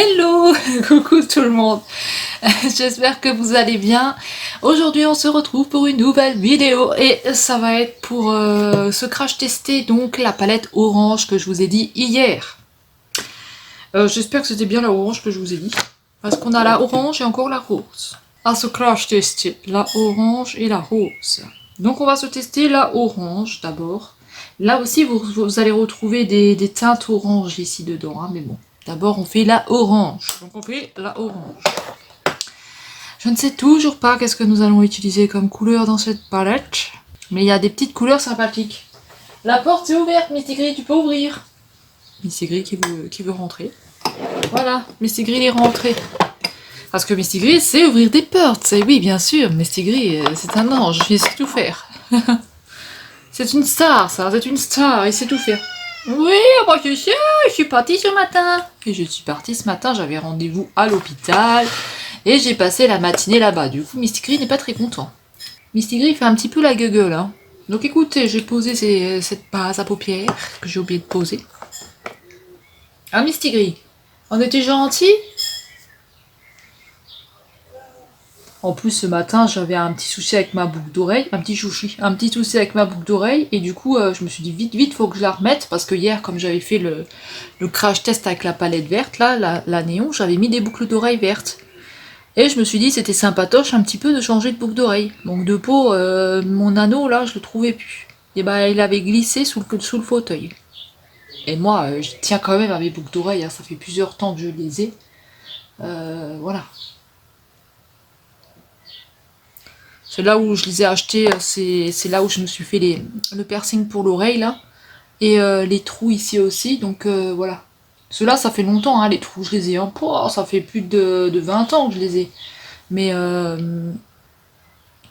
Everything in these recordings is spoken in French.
Hello, coucou tout le monde. J'espère que vous allez bien. Aujourd'hui on se retrouve pour une nouvelle vidéo et ça va être pour ce crash tester donc la palette orange que je vous ai dit hier. J'espère que c'était bien la orange que je vous ai dit. Parce qu'on a la orange et encore la rose. À ce crash tester, la orange et la rose. Donc on va se tester la orange d'abord. Là aussi vous allez retrouver des teintes orange ici dedans, hein, mais bon. D'abord on fait la orange. Donc on fait la orange. Je ne sais toujours pas qu'est-ce que nous allons utiliser comme couleur dans cette palette. Mais il y a des petites couleurs sympathiques. La porte est ouverte, Misty Gris, tu peux ouvrir. Misty Gris qui veut rentrer. Voilà, Misty Gris est rentré. Parce que Misty Gris sait ouvrir des portes. Et oui, bien sûr, Misty Gris, c'est un ange, il sait tout faire. C'est une star, ça, c'est une star, il sait tout faire. Oui, moi je sais, je suis partie ce matin. Et je suis partie ce matin, j'avais rendez-vous à l'hôpital. Et j'ai passé la matinée là-bas. Du coup, Misty Gris n'est pas très content. Misty Gris fait un petit peu la gueule, hein. Donc écoutez, j'ai posé cette base à paupières que j'ai oublié de poser. Ah, Misty Gris, on était gentils. En plus, ce matin, j'avais un petit souci avec ma boucle d'oreille. Un petit souci avec ma boucle d'oreille. Et du coup, je me suis dit, vite, faut que je la remette. Parce que hier, comme j'avais fait le crash test avec la palette verte, là, la néon, j'avais mis des boucles d'oreilles vertes. Et je me suis dit, c'était sympatoche un petit peu de changer de boucle d'oreille. Donc de peau, mon anneau, là, je le trouvais plus. Et bah, il avait glissé sous le fauteuil. Et moi, je tiens quand même à mes boucles d'oreilles. Hein, ça fait plusieurs temps que je les ai. Voilà. C'est là où je les ai achetés, c'est là où je me suis fait le piercing pour l'oreille, là. Et les trous ici aussi, donc voilà. Ceux-là, ça fait longtemps, hein, les trous, je les ai. Hein. Oh, ça fait plus de 20 ans que je les ai. Mais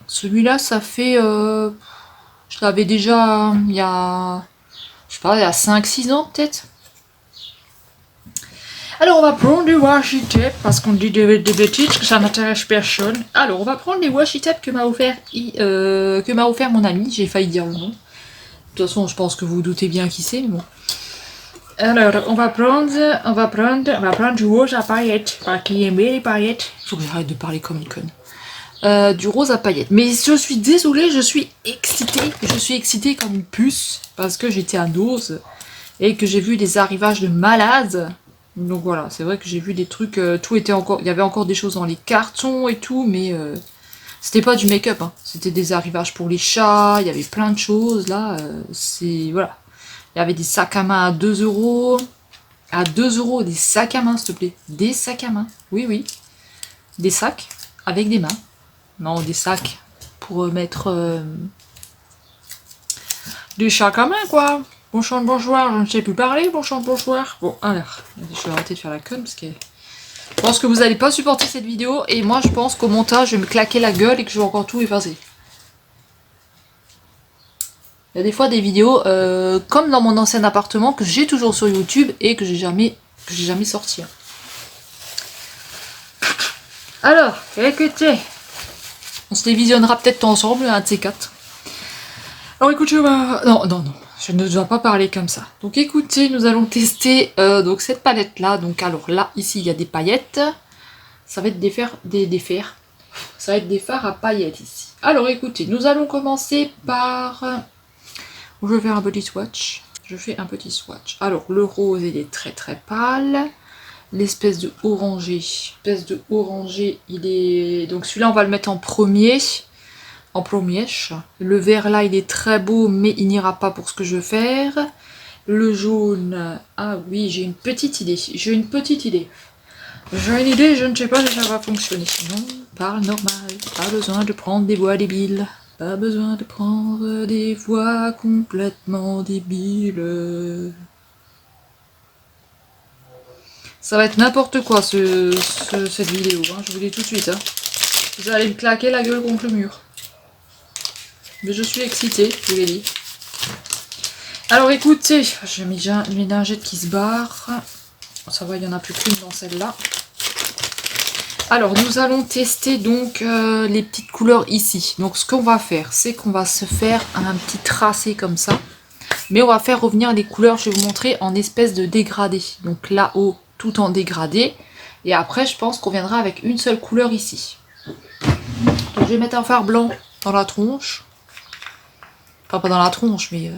celui-là, ça fait... je l'avais déjà il y a... Je sais pas, il y a 5-6 ans, peut-être. Alors on va prendre du washi tape parce qu'on dit des bêtises que ça n'intéresse personne. Alors on va prendre les washi tape que m'a offert mon ami. J'ai failli dire le nom. De toute façon je pense que vous doutez bien qui c'est, mais bon. Alors on va prendre du rose à paillettes. Parce qu'il aime bien les paillettes. Faut que j'arrête de parler comme une conne. Du rose à paillettes. Mais je suis désolée, je suis excitée. Je suis excitée comme une puce parce que j'étais à Dose et que j'ai vu des arrivages de malades. Donc voilà, c'est vrai que j'ai vu des trucs, tout était encore, il y avait encore des choses dans les cartons et tout, mais c'était pas du make-up, hein. C'était des arrivages pour les chats, il y avait plein de choses, là, c'est, voilà. Il y avait des sacs à main à 2 €, à 2 €, des sacs à main, s'il te plaît, des sacs à main, oui, des sacs avec des mains, non, des sacs pour mettre des sacs à main, quoi. Bonjour, bonsoir, je ne sais plus parler, bonjour, bonsoir. Bon, alors, je vais arrêter de faire la conne parce que je pense que vous n'allez pas supporter cette vidéo et moi je pense qu'au montage je vais me claquer la gueule et que je vais encore tout effacer. Il y a des fois des vidéos comme dans mon ancien appartement que j'ai toujours sur YouTube et que j'ai jamais sorti. Alors, écoutez, on se les visionnera peut-être ensemble, un de ces quatre. Alors écoutez, non, je ne dois pas parler comme ça. Donc écoutez, nous allons tester donc cette palette là. Donc alors là, ici il y a des paillettes. Ça va être ça va être des fards à paillettes ici. Alors écoutez, nous allons commencer par... Je vais faire un petit swatch. Je fais un petit swatch. Alors le rose il est très très pâle. L'espèce de orangé. Il est... Donc celui-là on va le mettre en premier. Le vert là il est très beau mais il n'ira pas pour ce que je veux faire. Le jaune, ah oui j'ai une petite idée, J'ai une idée, je ne sais pas si ça va fonctionner. Sinon, parle normal, pas besoin de prendre des voix débiles. Pas besoin de prendre des voix complètement débiles. Ça va être n'importe quoi cette vidéo, hein, je vous dis tout de suite. Hein. Vous allez me claquer la gueule contre le mur. Mais je suis excitée, je vous l'ai dit. Alors écoutez, j'ai mis déjà une lingette qui se barre. Ça va, il n'y en a plus qu'une dans celle-là. Alors nous allons tester donc les petites couleurs ici. Donc ce qu'on va faire, c'est qu'on va se faire un petit tracé comme ça. Mais on va faire revenir les couleurs, je vais vous montrer, en espèce de dégradé. Donc là-haut, tout en dégradé. Et après, je pense qu'on viendra avec une seule couleur ici. Donc je vais mettre un fard blanc dans la tronche. Enfin, pas dans la tronche, mais...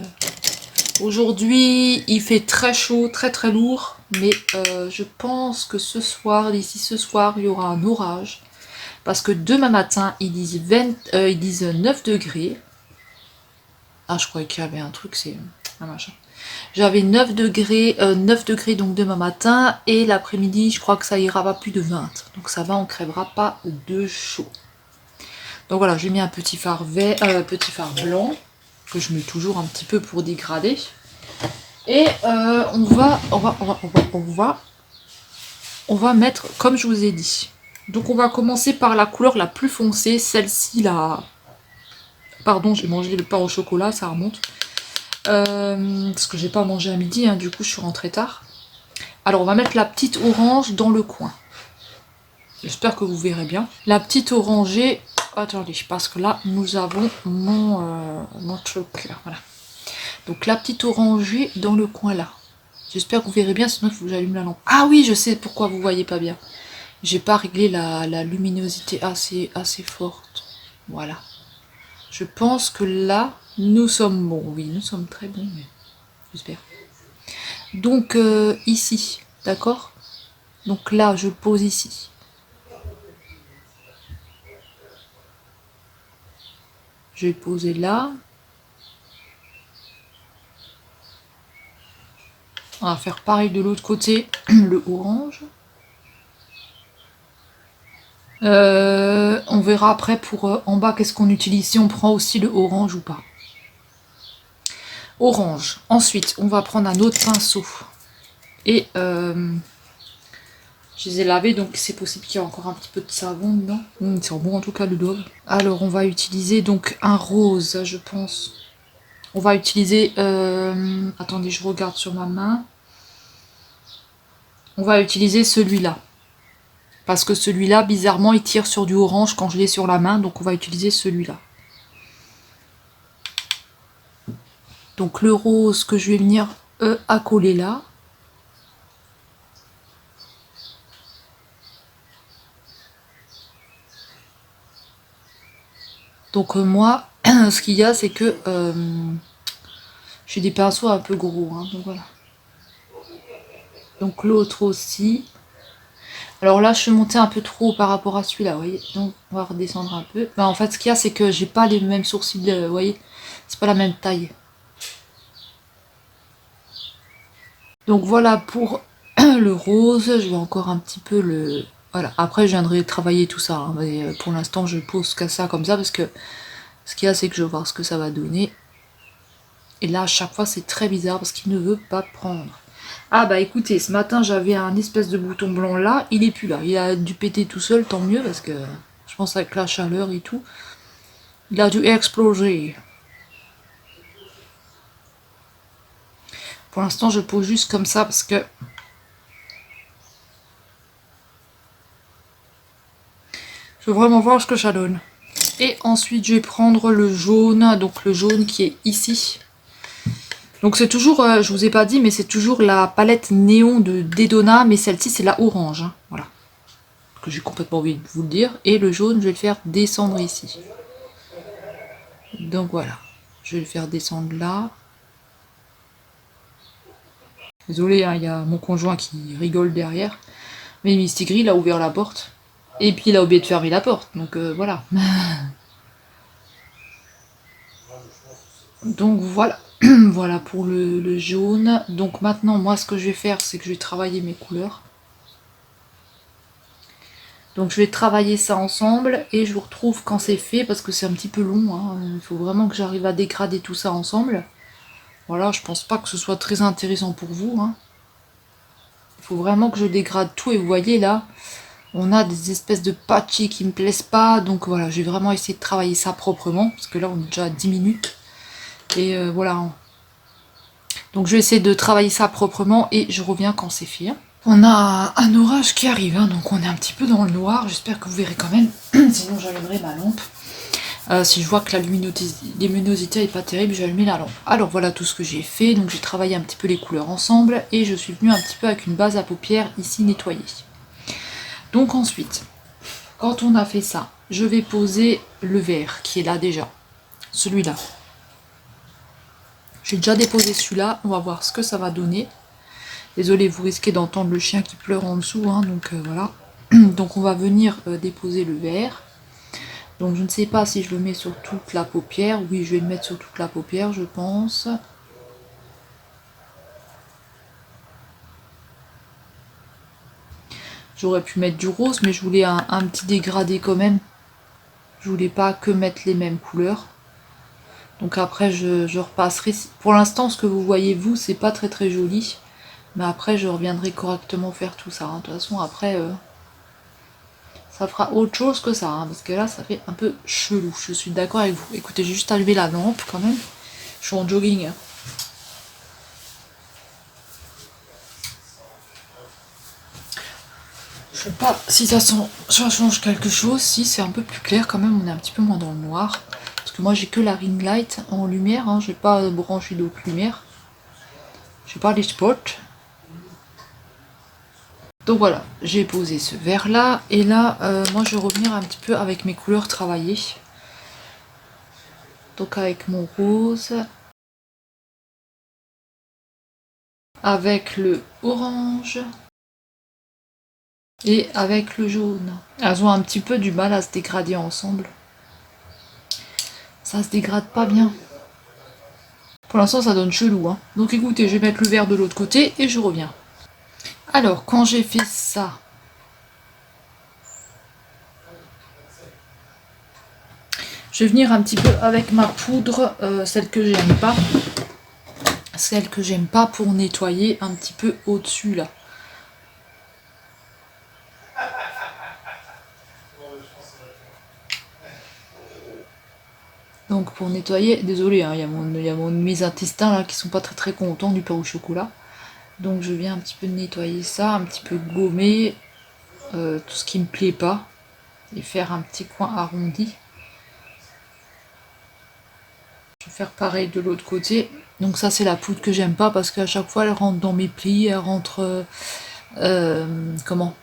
Aujourd'hui, il fait très chaud, très très lourd. Mais je pense que ce soir, d'ici ce soir, il y aura un orage. Parce que demain matin, ils disent 9 degrés. Ah, je croyais qu'il y avait un truc, c'est un machin. J'avais 9 degrés donc demain matin. Et l'après-midi, je crois que ça ira pas plus de 20. Donc ça va, on crèvera pas de chaud. Donc voilà, j'ai mis un petit phare blanc, que je mets toujours un petit peu pour dégrader. Et on va mettre, comme je vous ai dit. Donc on va commencer par la couleur la plus foncée, celle-ci là. Pardon, j'ai mangé le pain au chocolat, ça remonte. Parce que j'ai pas mangé à midi, hein, du coup je suis rentrée tard. Alors on va mettre la petite orange dans le coin. J'espère que vous verrez bien. La petite orangée, attendez, parce que là nous avons mon truc là, voilà. Donc la petite orangée dans le coin là. J'espère que vous verrez bien, sinon il faut que j'allume la lampe. Ah oui, je sais pourquoi vous voyez pas bien. J'ai pas réglé la luminosité assez forte. Voilà. Je pense que là, nous sommes bons. Oui, nous sommes très bons, mais j'espère. Donc ici, d'accord? Donc là, je pose ici. Je vais poser là. On va faire pareil de l'autre côté, le orange. On verra après pour en bas qu'est-ce qu'on utilise, si on prend aussi le orange ou pas. Orange. Ensuite, on va prendre un autre pinceau. Et je les ai lavés, donc c'est possible qu'il y ait encore un petit peu de savon dedans. Il sent bon en tout cas le doigt. Alors on va utiliser donc un rose, je pense. On va utiliser... attendez, je regarde sur ma main. On va utiliser celui-là. Parce que celui-là, bizarrement, il tire sur du orange quand je l'ai sur la main. Donc on va utiliser celui-là. Donc le rose que je vais venir accoler là. Donc moi, ce qu'il y a, c'est que j'ai des pinceaux un peu gros. Hein, donc voilà. Donc l'autre aussi. Alors là, je suis montée un peu trop par rapport à celui-là, vous voyez. Donc on va redescendre un peu. Ben, en fait, ce qu'il y a, c'est que j'ai pas les mêmes sourcils, vous voyez. C'est pas la même taille. Donc voilà pour le rose. Je vais encore un petit peu le... Voilà. Après, je viendrai travailler tout ça. Hein, mais pour l'instant, je pose qu'à ça comme ça parce que ce qu'il y a, c'est que je vais voir ce que ça va donner. Et là, à chaque fois, c'est très bizarre parce qu'il ne veut pas prendre. Ah bah écoutez, ce matin j'avais un espèce de bouton blanc là, il est plus là. Il a dû péter tout seul, tant mieux, parce que je pense avec la chaleur et tout, il a dû exploser. Pour l'instant je pose juste comme ça parce que... je veux vraiment voir ce que ça donne. Et ensuite je vais prendre le jaune, donc le jaune qui est ici. Donc c'est toujours, je vous ai pas dit, mais c'est toujours la palette néon de Dedona, mais celle-ci c'est la orange, hein, voilà. Que j'ai complètement oublié de vous le dire. Et le jaune, je vais le faire descendre ici. Donc voilà, je vais le faire descendre là. Désolé, hein, il y a mon conjoint qui rigole derrière. Mais Misty Gris, il a ouvert la porte. Et puis il a oublié de fermer la porte, donc voilà. Donc voilà. Voilà pour le jaune. Donc maintenant, moi, ce que je vais faire, c'est que je vais travailler mes couleurs. Donc je vais travailler ça ensemble et je vous retrouve quand c'est fait parce que c'est un petit peu long. Hein. Il faut vraiment que j'arrive à dégrader tout ça ensemble. Voilà, je pense pas que ce soit très intéressant pour vous. Hein. Il faut vraiment que je dégrade tout et vous voyez là, on a des espèces de patchs qui me plaisent pas. Donc voilà, j'ai vraiment essayé de travailler ça proprement parce que là on est déjà à 10 minutes. Et voilà. Donc je vais essayer de travailler ça proprement et je reviens quand c'est fait. On a un orage qui arrive, hein, donc on est un petit peu dans le noir. J'espère que vous verrez quand même. Sinon j'allumerai ma lampe. Si je vois que la luminosité n'est pas terrible, j'allumerai la lampe. Alors voilà tout ce que j'ai fait. Donc j'ai travaillé un petit peu les couleurs ensemble. Et je suis venue un petit peu avec une base à paupières ici nettoyée. Donc ensuite, quand on a fait ça, je vais poser le verre qui est là déjà. Celui-là. J'ai déjà déposé celui-là, on va voir ce que ça va donner. Désolée, vous risquez d'entendre le chien qui pleure en dessous, hein, donc voilà. Donc on va venir déposer le verre. Donc je ne sais pas si je le mets sur toute la paupière. Oui, je vais le mettre sur toute la paupière, je pense. J'aurais pu mettre du rose, mais je voulais un petit dégradé quand même. Je voulais pas que mettre les mêmes couleurs. Donc après, je repasserai. Pour l'instant, ce que vous voyez, vous, c'est pas très très joli. Mais après, je reviendrai correctement faire tout ça. Hein. De toute façon, après, ça fera autre chose que ça. Hein, parce que là, ça fait un peu chelou. Je suis d'accord avec vous. Écoutez, j'ai juste allumé la lampe quand même. Je suis en jogging. Hein. Je sais pas si ça change quelque chose. Si, c'est un peu plus clair quand même. On est un petit peu moins dans le noir. Parce que moi, j'ai que la ring light en lumière. Hein, j'ai pas branché d'autres lumières. J'ai pas les spots. Donc voilà, j'ai posé ce verre là. Et là, moi, je vais revenir un petit peu avec mes couleurs travaillées. Donc avec mon rose. Avec le orange. Et avec le jaune. Elles ont un petit peu du mal à se dégrader ensemble. Ça se dégrade pas bien. Pour l'instant, ça donne chelou. Hein. Donc écoutez, je vais mettre le verre de l'autre côté et je reviens. Alors, quand j'ai fait ça, je vais venir un petit peu avec ma poudre, celle que j'aime pas. Celle que j'aime pas pour nettoyer un petit peu au-dessus là. Donc pour nettoyer, désolé, hein, il y a mes intestins là qui sont pas très très contents du pain au chocolat. Donc je viens un petit peu nettoyer ça, un petit peu gommer tout ce qui me plaît pas. Et faire un petit coin arrondi. Je vais faire pareil de l'autre côté. Donc ça c'est la poudre que j'aime pas parce qu'à chaque fois elle rentre dans mes plis, elle rentre... comment?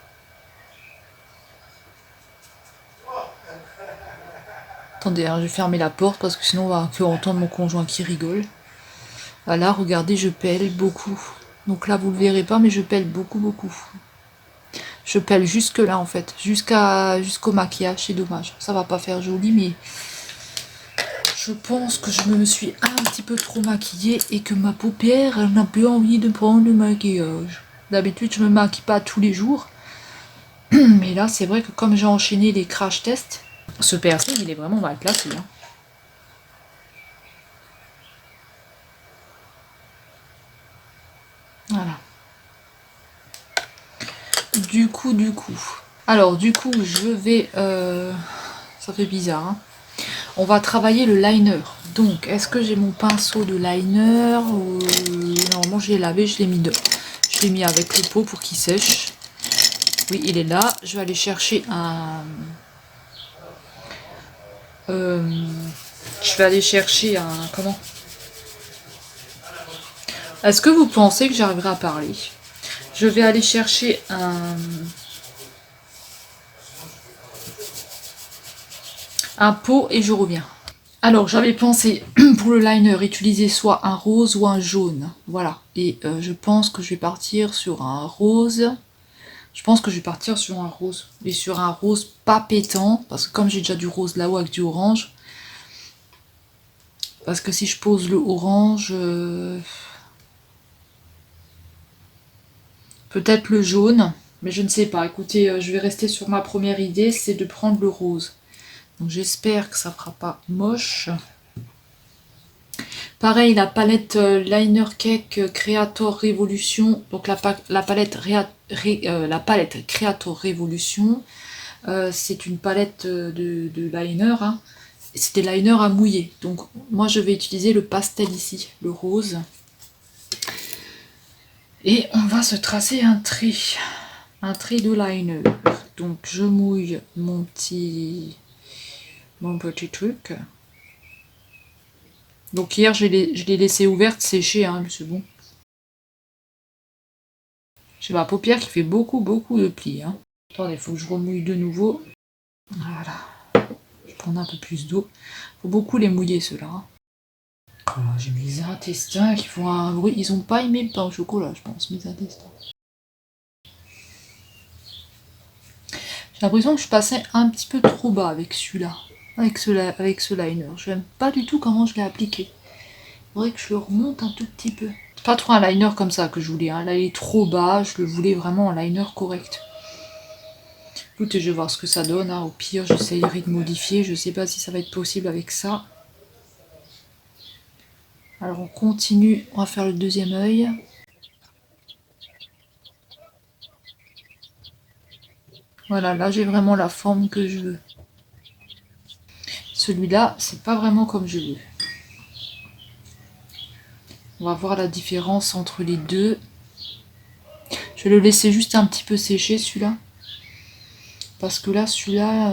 Attendez, hein, je vais fermer la porte parce que sinon on va que entendre mon conjoint qui rigole. Voilà, regardez, je pèle beaucoup. Donc là vous le verrez pas mais je pèle beaucoup beaucoup. Je pèle jusque là en fait, jusqu'au maquillage, c'est dommage. Ça va pas faire joli mais je pense que je me suis un petit peu trop maquillée et que ma paupière elle n'a plus envie de prendre le maquillage. D'habitude je me maquille pas tous les jours. Mais là c'est vrai que comme j'ai enchaîné les crash tests, ce piercing il est vraiment mal placé. Hein. Voilà. Du coup. Alors du coup je vais... ça fait bizarre. Hein. On va travailler le liner. Donc est-ce que j'ai mon pinceau de liner normalement je l'ai lavé, je l'ai mis dehors. Je l'ai mis avec le pot pour qu'il sèche. Oui, il est là. Je vais aller chercher un... je vais aller chercher un... Comment? Est-ce que vous pensez que j'arriverai à parler? Je vais aller chercher un pot et je reviens. Alors, j'avais pensé pour le liner utiliser soit un rose ou un jaune. Voilà. Et je pense que je vais partir sur un rose. Je pense que je vais partir sur un rose. Et sur un rose pas pétant. Parce que comme j'ai déjà du rose là-haut avec du orange. Parce que si je pose le orange... peut-être le jaune. Mais je ne sais pas. Écoutez, je vais rester sur ma première idée. C'est de prendre le rose. Donc j'espère que ça fera pas moche. Pareil, la palette Liner Cake Creator Revolution. Donc la palette Creator Revolution. C'est une palette de liner. Hein. C'est des liners à mouiller. Donc moi je vais utiliser le pastel ici, le rose. Et on va se tracer un trait. Un trait de liner. Donc je mouille mon petit truc. Donc hier je l'ai laissé ouverte, sécher, hein, c'est bon. J'ai ma paupière qui fait beaucoup de plis. Hein. Attendez, il faut que je remouille de nouveau. Voilà. Je vais prendre un peu plus d'eau. Faut beaucoup les mouiller ceux-là. Hein. Voilà, j'ai mes intestins qui font un bruit. Ils ont pas aimé le pain au chocolat, je pense, mes intestins. J'ai l'impression que je passais un petit peu trop bas avec celui-là. Avec ce liner. Je n'aime pas du tout comment je l'ai appliqué. Il faudrait que je le remonte un tout petit peu. C'est pas trop un liner comme ça que je voulais. Hein. Là, il est trop bas. Je le voulais vraiment en liner correct. Écoutez, je vais voir ce que ça donne. Hein. Au pire, j'essayerai de modifier. Je sais pas si ça va être possible avec ça. Alors, on continue. On va faire le deuxième œil. Voilà, là, j'ai vraiment la forme que je veux. Celui-là, c'est pas vraiment comme je veux. On va voir la différence entre les deux. Je vais le laisser juste un petit peu sécher celui-là. Parce que là, celui-là...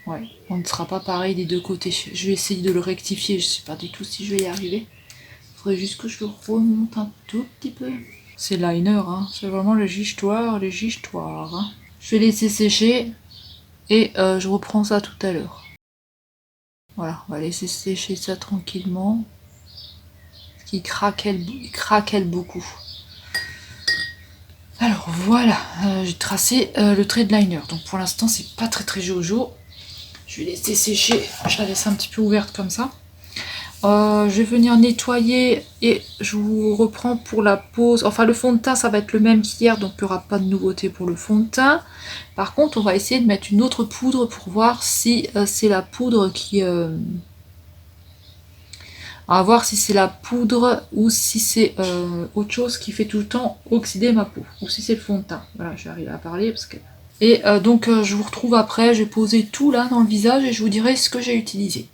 Ouais, on ne sera pas pareil des deux côtés. Je vais essayer de le rectifier. Je sais pas du tout si je vais y arriver. Il faudrait juste que je le remonte un tout petit peu. C'est liner, hein. C'est vraiment le gichetoire, les gichetoires. Hein. Je vais laisser sécher. Et je reprends ça tout à l'heure. Voilà, on va laisser sécher ça tranquillement. Parce qu'il craquelle beaucoup. Alors voilà, j'ai tracé le trait de liner. Donc pour l'instant, c'est pas très jojo. Je vais laisser sécher. Je la laisse un petit peu ouverte comme ça. Je vais venir nettoyer et je vous reprends pour la pose. Enfin, le fond de teint, ça va être le même qu'hier, donc il n'y aura pas de nouveauté pour le fond de teint. Par contre, on va essayer de mettre une autre poudre pour voir si c'est la poudre qui... On va voir si c'est la poudre ou si c'est autre chose qui fait tout le temps oxyder ma peau. Ou si c'est le fond de teint. Voilà, je vais arriver à parler parce que... Et donc je vous retrouve après, je vais poser tout là dans le visage et je vous dirai ce que j'ai utilisé.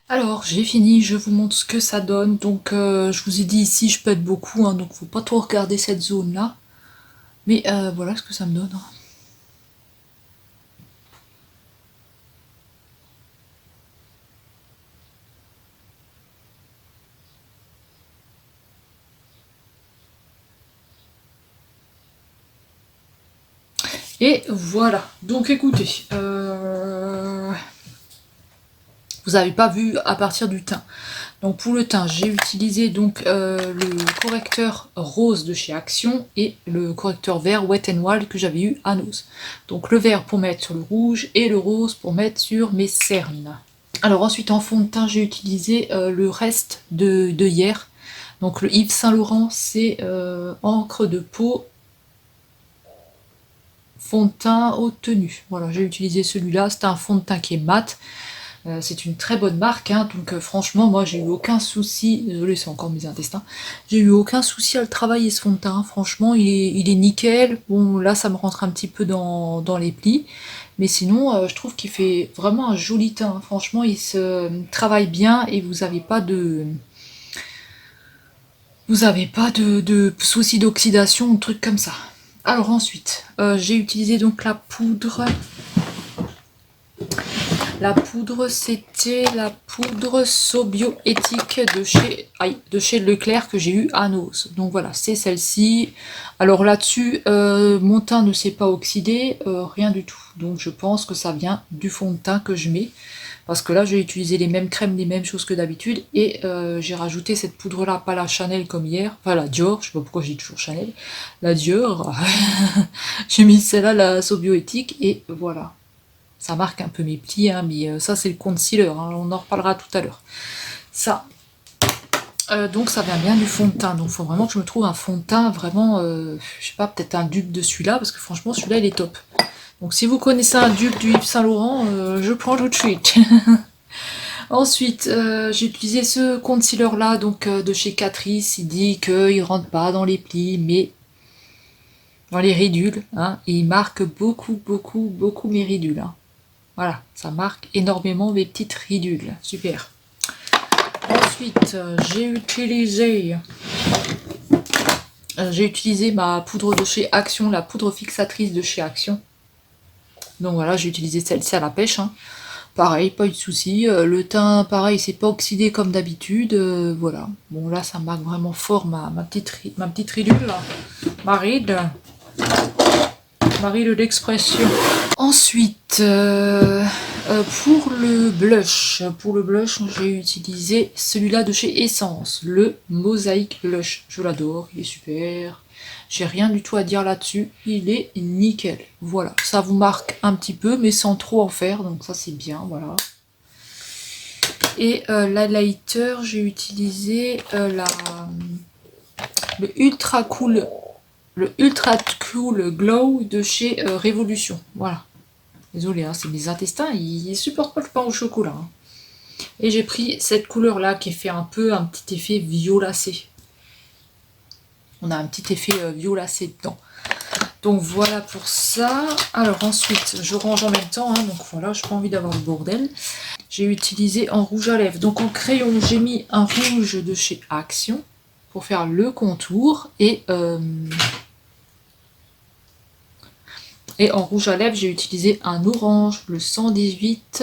Alors, j'ai fini, je vous montre ce que ça donne. Donc, je vous ai dit ici, je pète beaucoup, hein, donc faut pas trop regarder cette zone-là. Mais voilà ce que ça me donne. Et voilà. Donc, écoutez, vous n'avez pas vu à partir du teint. Donc pour le teint, j'ai utilisé donc le correcteur rose de chez Action et le correcteur vert Wet n Wild que j'avais eu à Nose. Donc le vert pour mettre sur le rouge et le rose pour mettre sur mes cernes. Alors ensuite en fond de teint, j'ai utilisé le reste de hier. Donc le Yves Saint Laurent, c'est encre de peau fond de teint haute tenue. Voilà, j'ai utilisé celui-là. C'est un fond de teint qui est mat. C'est une très bonne marque, hein, donc franchement, moi j'ai eu aucun souci. Désolé, c'est encore mes intestins. J'ai eu aucun souci à le travailler ce fond de teint. Franchement, il est nickel. Bon, là, ça me rentre un petit peu dans les plis. Mais sinon, je trouve qu'il fait vraiment un joli teint. Franchement, il se travaille bien et vous n'avez pas de. Vous n'avez pas de soucis d'oxydation ou de trucs comme ça. Alors ensuite, j'ai utilisé donc la poudre. La poudre, c'était la poudre Sobioéthique de chez Leclerc que j'ai eu à Nose. Donc voilà, c'est celle-ci. Alors là-dessus, mon teint ne s'est pas oxydé, rien du tout. Donc je pense que ça vient du fond de teint que je mets. Parce que là, j'ai utilisé les mêmes crèmes, les mêmes choses que d'habitude. Et j'ai rajouté cette poudre-là, pas la Chanel comme hier. Enfin, la Dior, je sais pas pourquoi je dis toujours Chanel. La Dior. J'ai mis celle-là, la Sobioéthique, et voilà. Ça marque un peu mes plis, hein, mais ça c'est le concealer, hein, on en reparlera tout à l'heure. Ça, donc ça vient bien du fond de teint, donc il faut vraiment que je me trouve un fond de teint vraiment, je sais pas, peut-être un dupe de celui-là, parce que franchement celui-là il est top. Donc si vous connaissez un dupe du Yves Saint Laurent, je prends tout de suite. Ensuite, j'ai utilisé ce concealer là, donc de chez Catrice, il dit qu'il rentre pas dans les plis, mais dans les ridules, hein, et il marque beaucoup, beaucoup, beaucoup mes ridules, hein. Voilà, ça marque énormément mes petites ridules. Super. Ensuite, j'ai utilisé ma poudre de chez Action, la poudre fixatrice de chez Action. Donc voilà, j'ai utilisé celle-ci à la pêche, hein. Pareil, pas eu de souci. Le teint, pareil, c'est pas oxydé comme d'habitude. Voilà. Bon, là, ça marque vraiment fort ma petite ridule, là. Ma ride d'expression. Ensuite, pour le blush, j'ai utilisé celui-là de chez Essence, le Mosaïque Blush. Je l'adore, il est super. J'ai rien du tout à dire là-dessus, il est nickel. Voilà, ça vous marque un petit peu, mais sans trop en faire, donc ça c'est bien, voilà. Et l'highlighter, j'ai utilisé le Ultra Cool Glow de chez Révolution. Voilà. Désolé, hein, c'est mes intestins, ils supportent pas le pain au chocolat, hein. Et j'ai pris cette couleur là qui fait un peu un petit effet violacé. On a un petit effet violacé dedans. Donc voilà pour ça. Alors ensuite, je range en même temps, hein, donc voilà, j'ai pas envie d'avoir le bordel. J'ai utilisé en rouge à lèvres. Donc en crayon, j'ai mis un rouge de chez Action pour faire le contour. Et en rouge à lèvres, j'ai utilisé un orange, le 118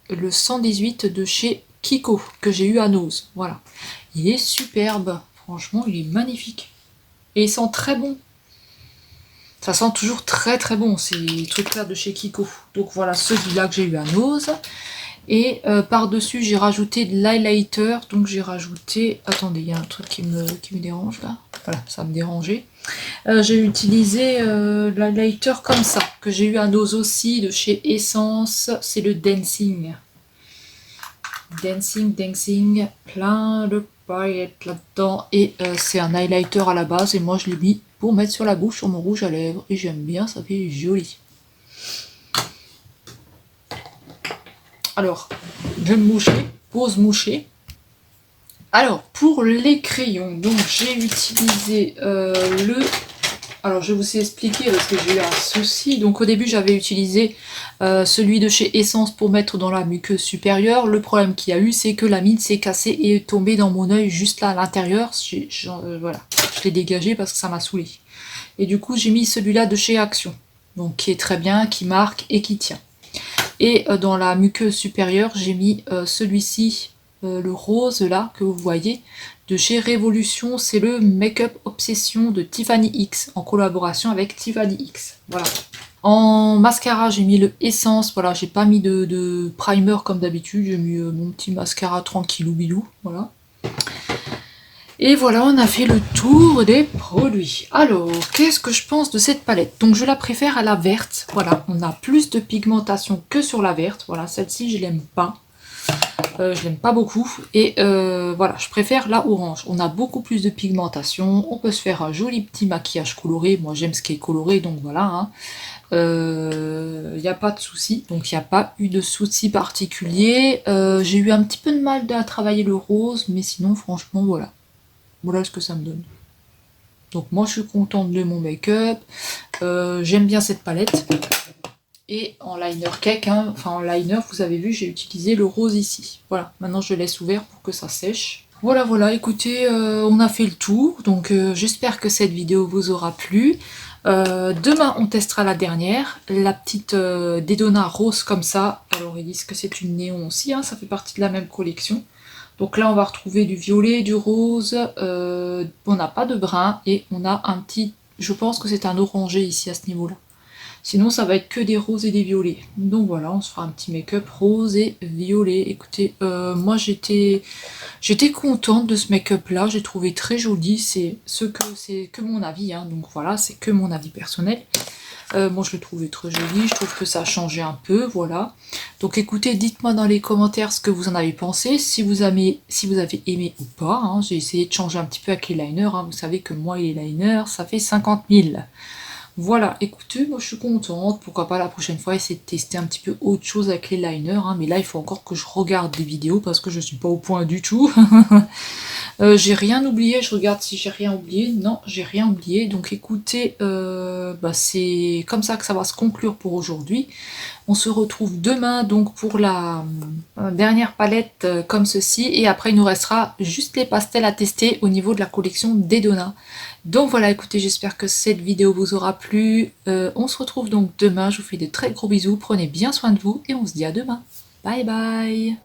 de chez Kiko, que j'ai eu à Nose. Voilà. Il est superbe. Franchement, il est magnifique. Et il sent très bon. Ça sent toujours très très bon, ces trucs-là de chez Kiko. Donc voilà, celui-là que j'ai eu à Nose. Et par-dessus, j'ai rajouté de l'highlighter. Donc j'ai rajouté... Attendez, il y a un truc qui me dérange là. Voilà, ça me dérangeait. J'ai utilisé l'highlighter comme ça, que j'ai eu à Nose aussi, de chez Essence. C'est le Dancing. Dancing, plein de paillettes là-dedans. Et c'est un highlighter à la base, et moi je l'ai mis pour mettre sur la bouche, sur mon rouge à lèvres. Et j'aime bien, ça fait joli. Alors, je vais me moucher, pause moucher. Alors, pour les crayons, donc j'ai utilisé le Alors je vous ai expliqué parce que j'ai eu un souci. Donc au début j'avais utilisé celui de chez Essence pour mettre dans la muqueuse supérieure. Le problème qu'il y a eu, c'est que la mine s'est cassée et est tombée dans mon œil juste là à l'intérieur. Voilà, je l'ai dégagé parce que ça m'a saoulé. Et du coup j'ai mis celui-là de chez Action. Donc qui est très bien, qui marque et qui tient. Et dans la muqueuse supérieure, j'ai mis celui-ci, le rose là, que vous voyez, de chez Révolution. C'est le Make-up Obsession de Tiffany X, en collaboration avec Tiffany X. Voilà. En mascara, j'ai mis le Essence. Voilà, j'ai pas mis de primer comme d'habitude. J'ai mis mon petit mascara tranquillou bilou. Voilà. Et voilà, on a fait le tour des produits. Alors, qu'est-ce que je pense de cette palette? Donc, je la préfère à la verte. Voilà, on a plus de pigmentation que sur la verte. Voilà, celle-ci, je l'aime pas. Je l'aime pas beaucoup. Et voilà, je préfère la orange. On a beaucoup plus de pigmentation. On peut se faire un joli petit maquillage coloré. Moi, j'aime ce qui est coloré, donc voilà. Il n'y a pas de souci, donc il n'y a pas eu de souci particulier. J'ai eu un petit peu de mal à travailler le rose, mais sinon, franchement, voilà. Voilà ce que ça me donne. Donc moi je suis contente de mon make-up. J'aime bien cette palette. Et en liner cake, hein, enfin en liner, vous avez vu, j'ai utilisé le rose ici. Voilà, maintenant je laisse ouvert pour que ça sèche. Voilà, voilà, écoutez, on a fait le tour. Donc j'espère que cette vidéo vous aura plu. Demain on testera la dernière, la petite Dedona rose comme ça. Alors ils disent que c'est une néon aussi, hein, ça fait partie de la même collection. Donc là on va retrouver du violet, du rose, on n'a pas de brun et on a un petit, je pense que c'est un orangé ici à ce niveau là. Sinon ça va être que des roses et des violets. Donc voilà, on se fera un petit make-up rose et violet. Écoutez, moi j'étais contente de ce make-up là, j'ai trouvé très joli, c'est que mon avis, hein. Donc voilà, c'est que mon avis personnel. Moi je le trouvais très joli, je trouve que ça a changé un peu, voilà. Donc écoutez, dites-moi dans les commentaires ce que vous en avez pensé, si vous avez aimé ou pas, hein. J'ai essayé de changer un petit peu avec les liners, hein. Vous savez que moi les liners, ça fait 50 000. Voilà, écoutez, moi je suis contente, pourquoi pas la prochaine fois essayer de tester un petit peu autre chose avec les liners, hein. Mais là il faut encore que je regarde des vidéos parce que je suis pas au point du tout. J'ai rien oublié, je regarde si j'ai rien oublié. Non, j'ai rien oublié. Donc écoutez, c'est comme ça que ça va se conclure pour aujourd'hui. On se retrouve demain donc pour la dernière palette comme ceci. Et après il nous restera juste les pastels à tester au niveau de la collection Dedona. Donc voilà, écoutez, j'espère que cette vidéo vous aura plu. On se retrouve donc demain. Je vous fais de très gros bisous. Prenez bien soin de vous et on se dit à demain. Bye bye.